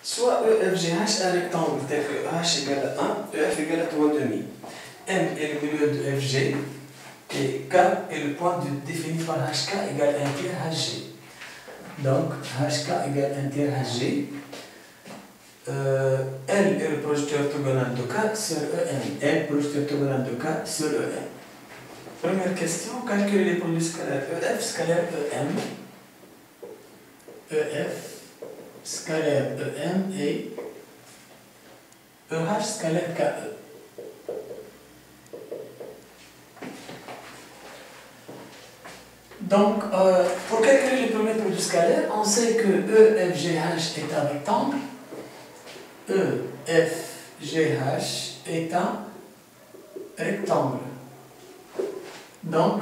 soit EFGH est un rectangle tel que H égale à 1, EF égale à 3,5. M est le milieu de FG et K est le point défini par HK égale 1 tiers HG. Donc HK égale 1 tiers HG. L est le projeté orthogonal de K sur EM. L, projeté orthogonal de K sur EM. Première question, calculer les produits scalaires EF scalaire EM. EF scalaire EM et EH scalaire KE. Donc, pour calculer les premiers produits scalaires, on sait que EFGH est un rectangle. EFGH est un rectangle. Donc,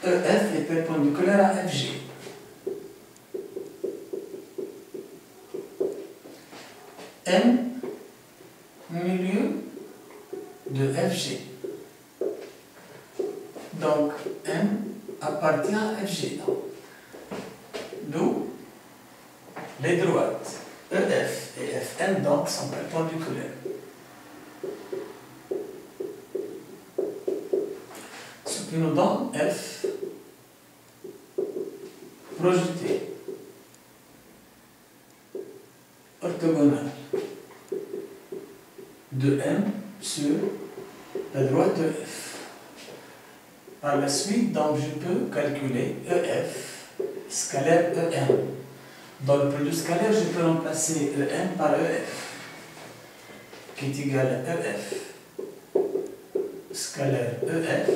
EF est perpendiculaire à FG. M, milieu de FG. Donc, M appartient à FG. D'où les droites EF et FN donc sont perpendiculaires. Ce qui nous donne F projeté orthogonal de M sur la droite de F. Par la suite, donc, je peux calculer EF scalaire EM. Dans le produit scalaire, je peux remplacer EM par EF, qui est égal à EF scalaire EF,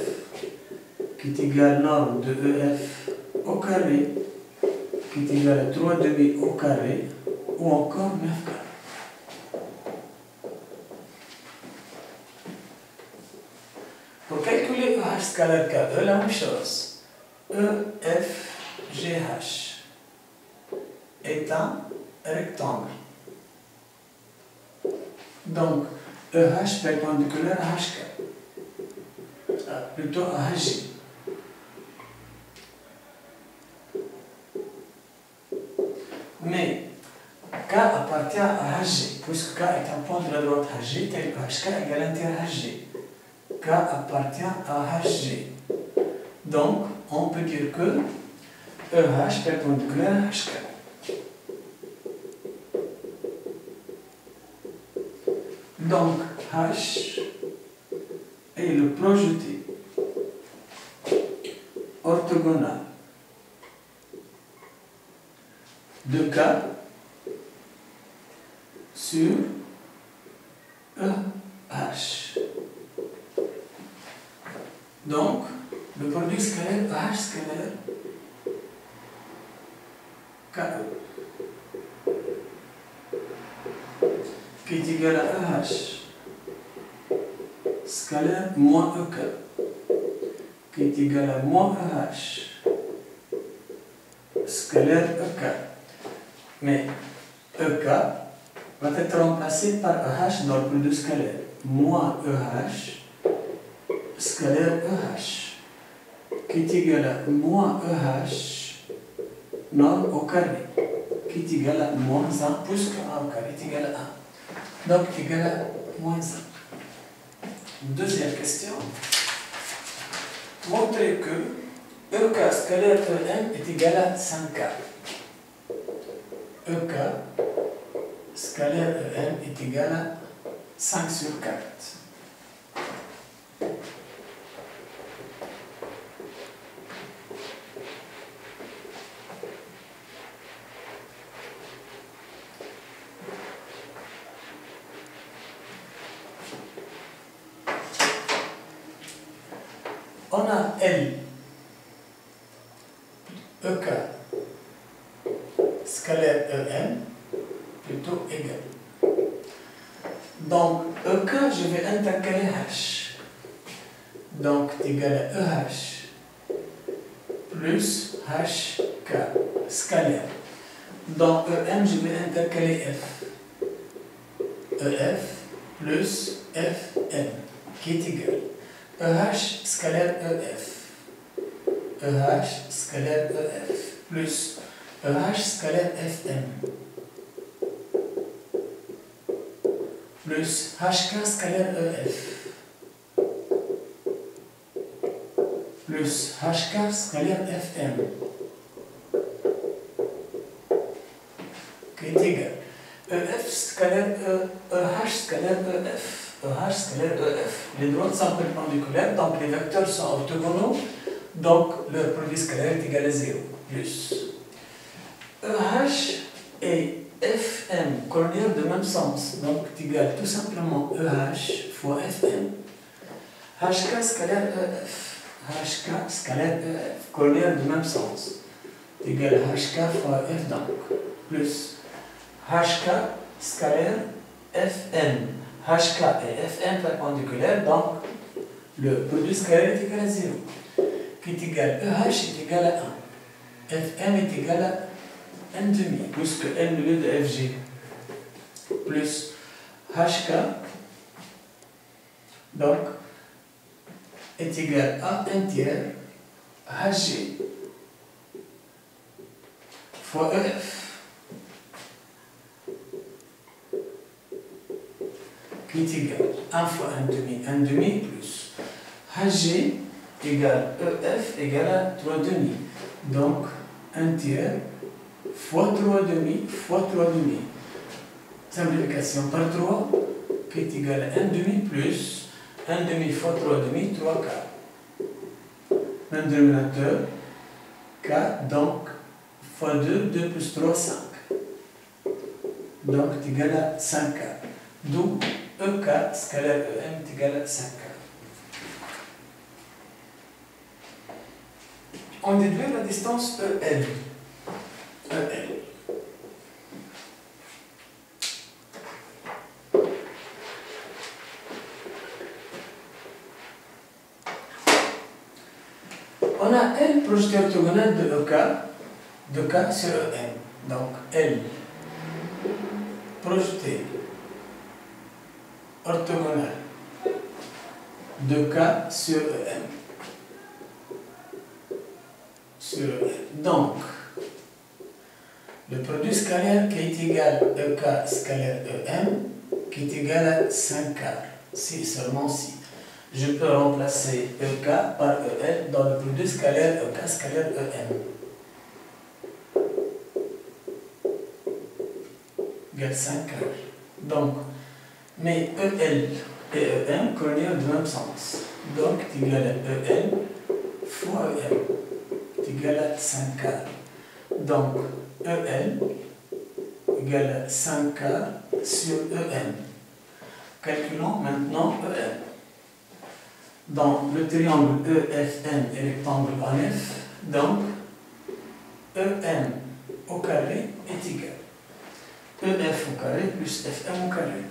qui est égal à norme de EF au carré, qui est égal à 3,5 au carré, ou encore 9 carré. Pour calculer EH scalaire KE, la même chose. EFGH est un rectangle. Donc, EH perpendiculaire à HK, plutôt à HG. Mais K appartient à HG, puisque K est un point de la droite HG, tel que HK égale 1 tiers HG. K appartient à HG. Donc, on peut dire que EH perpendiculaire à HK. Donc, H est le projeté orthogonal de K sur EH. Donc, le produit scalaire EH scalaire KE, qui est égal à EH scalaire moins EK, qui est égal à moins EH scalaire EK. Mais EK va être remplacé par EH dans le produit scalaire. Moins EH scalaire EH, qui est égal à moins EH norme au carré, qui est égal à moins 1, puisque 1 au carré est égal à 1. Donc, égal à moins 1. Deuxième question. Montrer que EK scalaire EM est égal à 5K. EK scalaire EM est égal à 5 sur 4. On a L, EK scalaire EM plutôt égal. Donc, EK, je vais intercaler H. Donc, égal à EH plus HK scalaire. Dans EM, je vais intercaler F. EF plus FN, qui est égal EH scalaire EF. EH scalaire EF plus EH scalaire FM, plus HK scalaire EF plus HK scalaire FM qui est égal EF scalaire EH scalaire EF. EH scalaire EF. Les droites sont perpendiculaires, donc les vecteurs sont orthogonaux, donc leur produit scalaire est égal à 0. Plus EH et FM cornéliens de même sens, donc est égal tout simplement EH fois FM. HK scalaire EF. HK scalaire EF, cornéliens de même sens, est égal à HK fois F donc. Plus HK scalaire FM. HK et FM perpendiculaires, donc le produit scalaire est égal à 0. Qui est égal EH est égal à 1. FM est égal à 1,5, puisque N au lieu de FG. Plus HK, donc, est égal à 1 tiers HG fois EF. Qui est égal 1 fois 1,5, 1,5 plus HG égale EF égale à 3,5. Donc 1 tiers fois 3,5 fois 3,5. Simplification par 3 qui est égal à 1,5 plus 1,5 fois 3,5, 3 quarts. Même dénominateur 4, donc fois 2, 2 plus 3, 5. Donc est égal à 5 quarts. D'où EK scalaire EM est égal à 5 quarts. On déduit la distance EL. EL. On a L projeté orthogonal de EK, de K sur EM. Donc L projeté orthogonal de K sur EM. Sur EM. Donc, le produit scalaire qui est égal à EK scalaire EM, qui est égal à 5 quarts. Si, seulement si. Je peux remplacer EK par EL dans le produit scalaire EK scalaire EM. Égale 5 quarts. Donc, mais EL et EM corrélent du même sens. Donc, est égal à EL fois EM. Est égal à 5 quarts. Donc, EL égale à 5 quarts sur EM. Calculons maintenant EM. Dans le triangle EFM et rectangle AF, donc EM au carré est égal EF au carré plus FM au carré.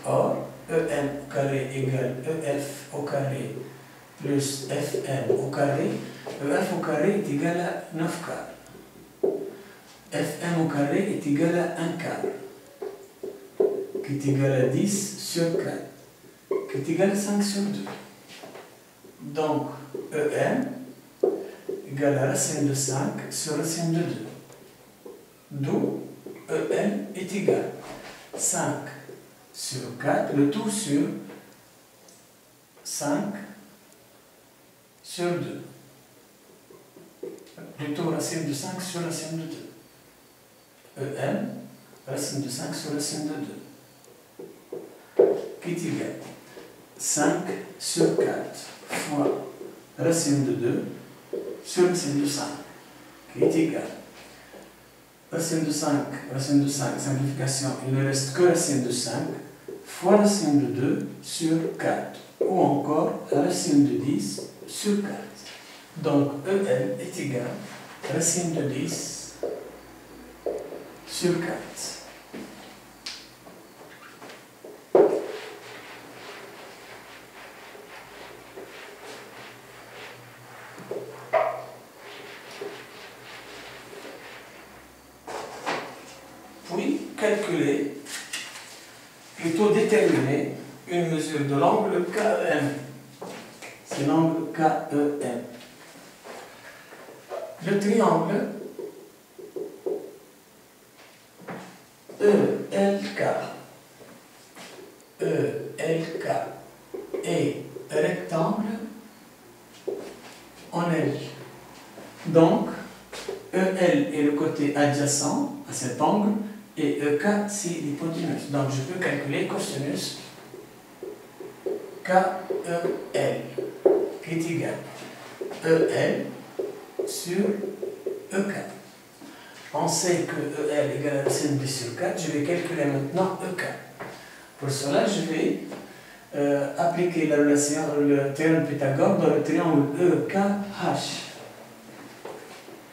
Or, EM au carré égale EF au carré plus FM au carré. EF au carré est égal à 9 quarts. FM au carré est égal à 1 quart, qui est égal à 10 sur 4, qui est égal à 5 sur 2. Donc, EM égale à racine de 5 sur racine de 2. D'où EM est égal à 5 sur 4, le tout sur 5 sur 2. Plutôt racine de 5 sur racine de 2. EM, racine de 5 sur racine de 2. Qui est égal à 5 sur 4 fois racine de 2 sur racine de 5. Qui est égal à racine de 5, simplification, il ne reste que racine de 5 fois racine de 2 sur 4. Ou encore racine de 10 sur 4. Donc EL est égal à racine de 10 sur 4. Puis calculer, plutôt déterminer une mesure de l'angle KEM. C'est l'angle KEM. Le triangle ELK ELK est rectangle en L. Donc, EL est le côté adjacent à cet angle et EK c'est l'hypoténuse. Donc, je peux calculer cosinus KEL qui est égal EL sur EK. On sait que EL égale racine de 2 sur 4. Je vais calculer maintenant EK. Pour cela, je vais appliquer la relation, le théorème de Pythagore dans le triangle EKH.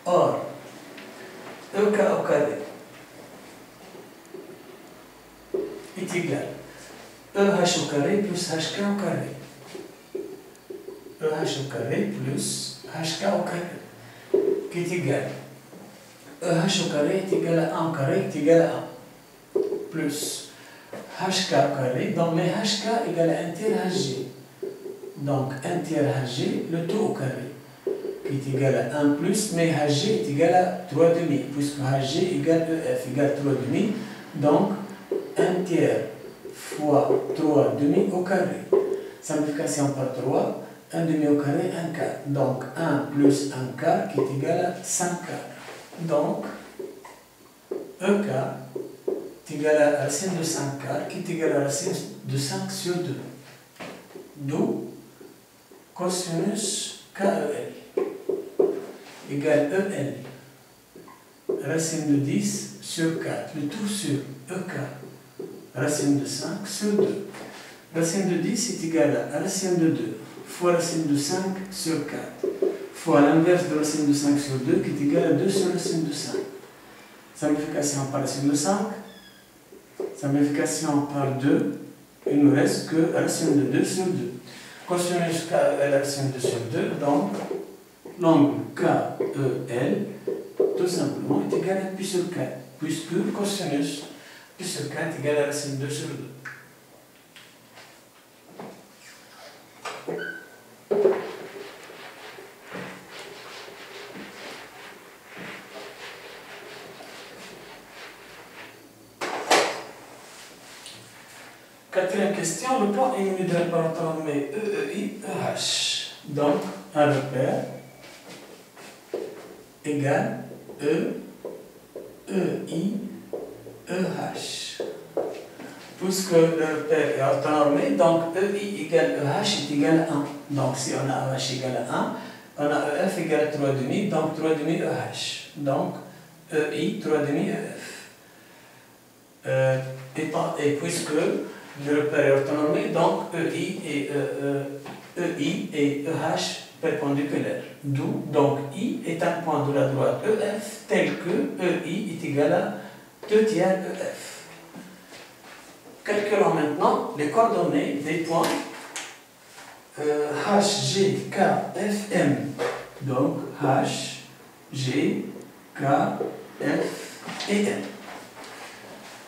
Or, EK au carré est égal EH au carré plus HK au carré. EH au carré plus HK au carré qui est égal EH au carré est égal à 1 au carré est égal à 1 plus HK au carré, donc mais HK égale à 1 tiers HG. Donc 1 tiers HG, le tout au carré, qui est égal à 1 plus, mais HG est égal à 3 demi, puisque HG égale EF égale 3 demi, donc 1 tiers fois 3 demi au carré. Simplification par 3, 1 demi au carré, 1 quart. Donc 1 plus 1 quart qui est égal à 5 quarts. Donc EK est égal à racine de 5 quarts qui est égal à racine de 5 sur 2. D'où cosinus KEL égale EL racine de 10 sur 4. Le tout sur EK racine de 5 sur 2. Racine de 10 est égal à racine de 2 fois racine de 5 sur 4 fois l'inverse de racine de 5 sur 2 qui est égal à 2 sur racine de 5. Simplification par racine de 5. Simplification par 2. Il ne reste que racine de 2 sur 2. Cosinus KEL racine de 2 sur 2. Donc, l'angle KEL, tout simplement, est égal à pi sur 4. Puisque cosinus pi sur 4 est égal à racine de 2 sur 2. Quatrième question, le plan est muni d'un repère nommé EEI, EH. Donc, un repère égale E, EI, EH. Puisque le repère est orthonormé, donc EI égale EH est égal à 1. Donc, si on a EH égale à 1, on a EF égale à 3 demi, donc 3 demi EH. Donc, EI, 3 demi EF. Et puisque le repère est orthonormé, donc EI et EH perpendiculaires. D'où, donc, I est un point de la droite EF tel que EI est égal à 2 tiers EF. Calculons maintenant les coordonnées des points H, G, K, F, M. Donc, H, G, K, F et M.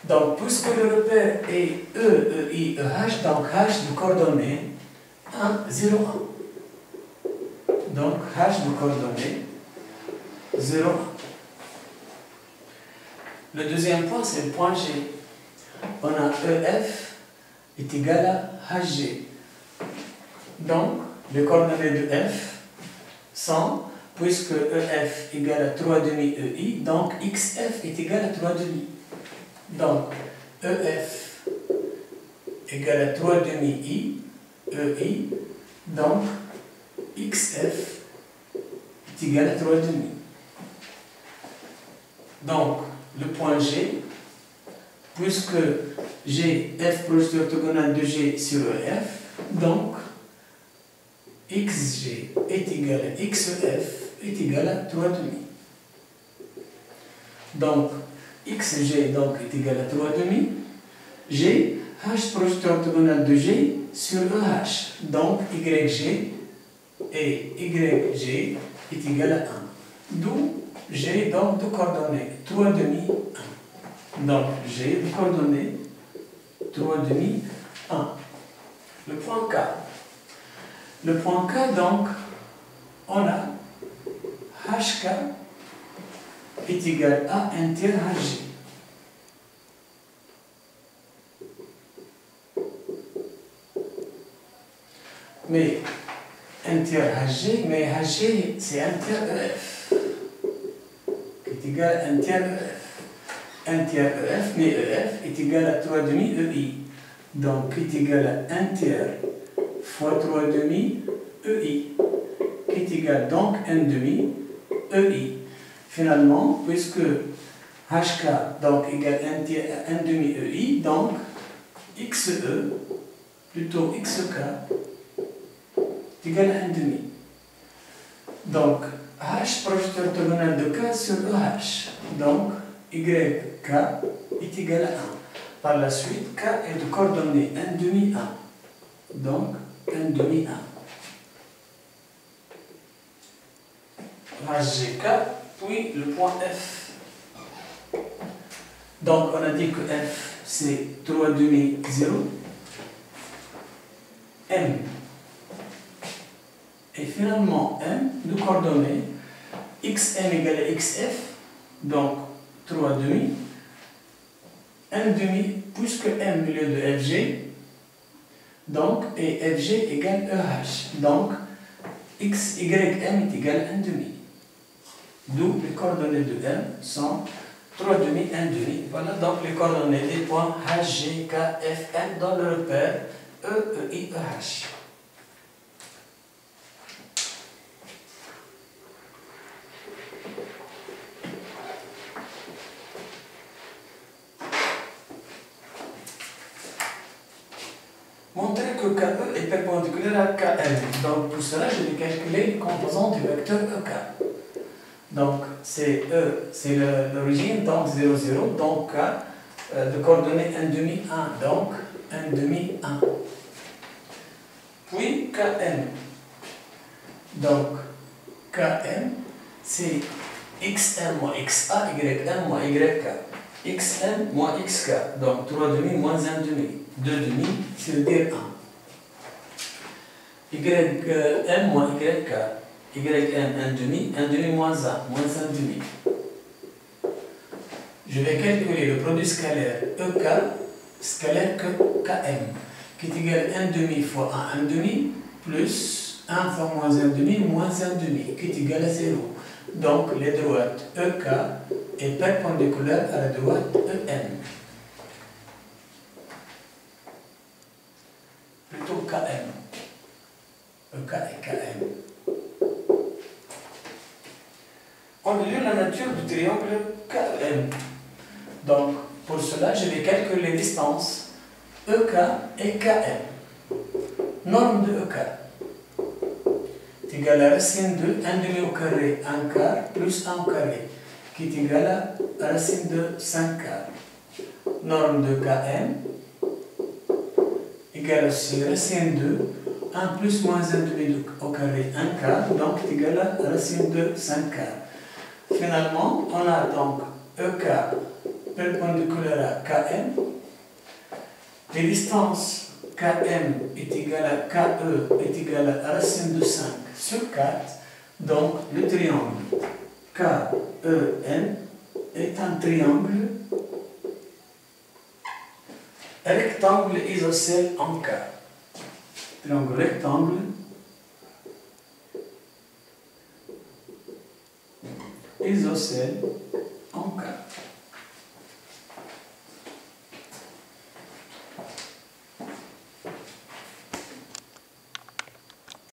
Donc, puisque le repère est E, EI, EH, donc H de coordonnées 1, 0, 1. Donc, H de coordonnées 0, 1. Le deuxième point, c'est le point G. On a EF est égal à HG. Donc, les coordonnées de F sont, puisque EF égale à 3 demi EI, donc XF est égal à 3 demi. Donc, EF égale à 3 demi I, EI, donc XF est égal à 3 demi. Donc, le point G, puisque G, F projeté orthogonal de G sur EF, donc XG est égal à XEF est égal à 3 demi. Donc, XG donc, est égal à 3 demi. G, H projeté orthogonal de G sur EH. Donc, YG et YG est égal à 1. D'où G donc de coordonnées 3 demi 1. Donc, G de coordonnées 3 demi 1. Le point K. Le point K, donc, on a HK est égal à 1 tiers HG. mais un tiers HG, mais HG c'est un tiers EF, qui est égal à un tiers EF. Un tiers EF, mais EF est égal à 3 demi EI. Donc, qui est égal à 1 tiers fois 3 demi EI, qui est égal donc à 1 demi EI. Finalement, puisque HK donc égale 1 tiers à 1 demi EI, donc XE, plutôt XK, est égal à 1 demi. Donc, H projeté orthogonal de K sur EH. Donc, YK est égal à 1. Par la suite, K est de coordonnées 1 demi 1. Donc, 1 demi 1. HGK, puis le point F. Donc, on a dit que F, c'est 3 demi 0. M. Et finalement, M, de coordonnées XM égale à XF. Donc, 3 demi. 1 demi, puisque M milieu de FG, donc, et FG égale EH. Donc, YM est égal à 1 demi. D'où les coordonnées de M sont 3 demi, 1 demi. Voilà donc les coordonnées des points H, G, K, F, M dans le repère E, I, EH. Montrer que KE est perpendiculaire à KM. Donc pour cela, je vais calculer les composantes du vecteur EK. Donc c'est E, c'est l'origine, donc 0, 0, donc K de coordonnées 1 demi 1, donc 1 demi 1. Puis KM. Donc KM, c'est XM moins XA, YM moins YK. XM moins XK, donc 3 demi moins 1 demi. 2 demi, c'est-à-dire 1. YM moins YK. YM 1 demi moins 1, moins 1 demi. Je vais calculer le produit scalaire EK, scalaire que KM, qui est égal à 1 demi fois 1 demi, plus 1 fois moins 1 demi, moins 1 demi, qui est égal à 0. Donc, les droites EK est perpendiculaire à la droite EM. Plutôt KM. EK et KM. On a lu la nature du triangle KEM. Donc, pour cela, je vais calculer les distances EK et KM. Norme de EK est égale à racine de 1 demi au carré, 1 quart, plus 1 au carré, qui est égal à racine de 5 quarts. Norme de KM égale aussi racine de 1 plus moins 1 demi au carré, 1 quart, donc est égal à racine de 5 quarts. Finalement, on a donc EK perpendiculaire à KM. Les distances KM est égale à KE est égale à racine de 5 sur 4. Donc, le triangle KEM est un triangle rectangle isocèle en K. Triangle rectangle isocèle en K.